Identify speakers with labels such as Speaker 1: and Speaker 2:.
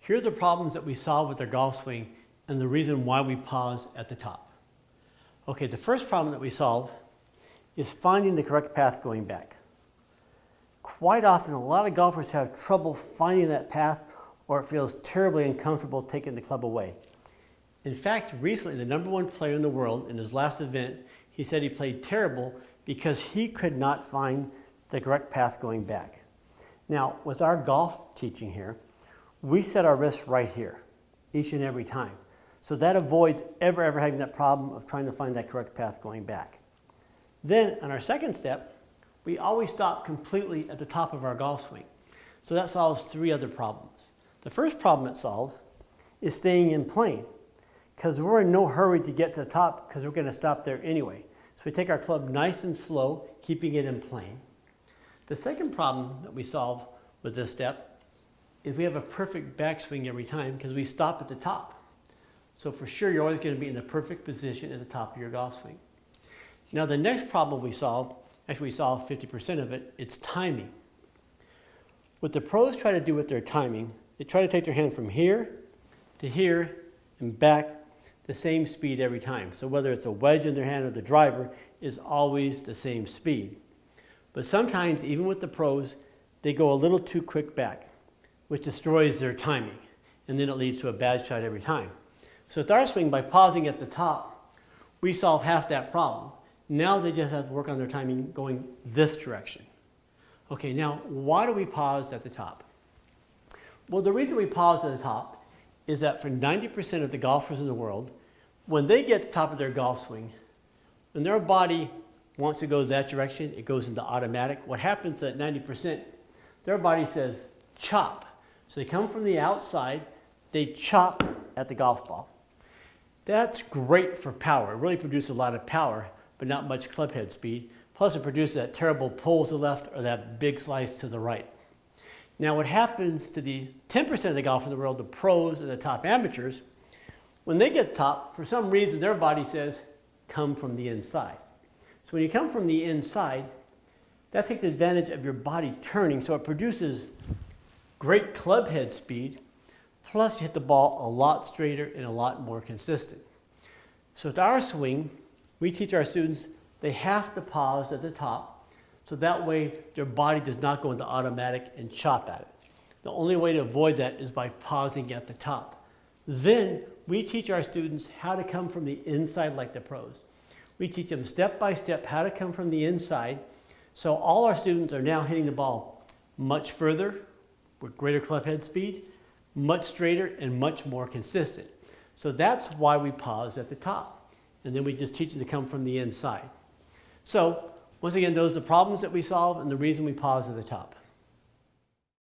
Speaker 1: here are the problems that we solve with our golf swing and the reason why we pause at the top. Okay, the first problem that we solve is finding the correct path going back. Quite often, a lot of golfers have trouble finding that path, or it feels terribly uncomfortable taking the club away. In fact, recently, the #1 player in the world in his last event, he said he played terrible because he could not find the correct path going back. Now, with our golf teaching here, we set our wrists right here, each and every time. So that avoids ever having that problem of trying to find that correct path going back. Then, on our second step, we always stop completely at the top of our golf swing. So that solves 3 other problems. The first problem it solves is staying in plane, because we're in no hurry to get to the top because we're going to stop there anyway. So we take our club nice and slow, keeping it in plane. The second problem that we solve with this step is we have a perfect backswing every time because we stop at the top. So for sure, you're always going to be in the perfect position at the top of your golf swing. Now the next problem we solve, actually we solve 50% of it, it's timing. What the pros try to do with their timing, they try to take their hand from here to here and back the same speed every time. So whether it's a wedge in their hand or the driver is always the same speed. But sometimes, even with the pros, they go a little too quick back, which destroys their timing, and then it leads to a bad shot every time. So with our swing, by pausing at the top, we solve half that problem. Now they just have to work on their timing going this direction. Okay, now why do we pause at the top? Well, the reason we pause at the top is that for 90% of the golfers in the world, when they get to the top of their golf swing, when their body wants to go that direction, it goes into automatic. What happens at 90%, their body says chop. So they come from the outside, they chop at the golf ball. That's great for power. It really produces a lot of power, but not much club head speed. Plus it produces that terrible pull to the left or that big slice to the right. Now what happens to the 10% of the golfers in the world, the pros and the top amateurs, when they get to the top, for some reason their body says, come from the inside. So when you come from the inside, that takes advantage of your body turning, so it produces great club head speed, plus you hit the ball a lot straighter and a lot more consistent. So with our swing, we teach our students they have to pause at the top, so that way their body does not go into automatic and chop at it. The only way to avoid that is by pausing at the top. Then we teach our students how to come from the inside like the pros. We teach them step by step how to come from the inside, so all our students are now hitting the ball much further with greater club head speed, much straighter and much more consistent. So that's why we pause at the top. And then we just teach them to come from the inside. So once again, those are the problems that we solve and the reason we pause at the top.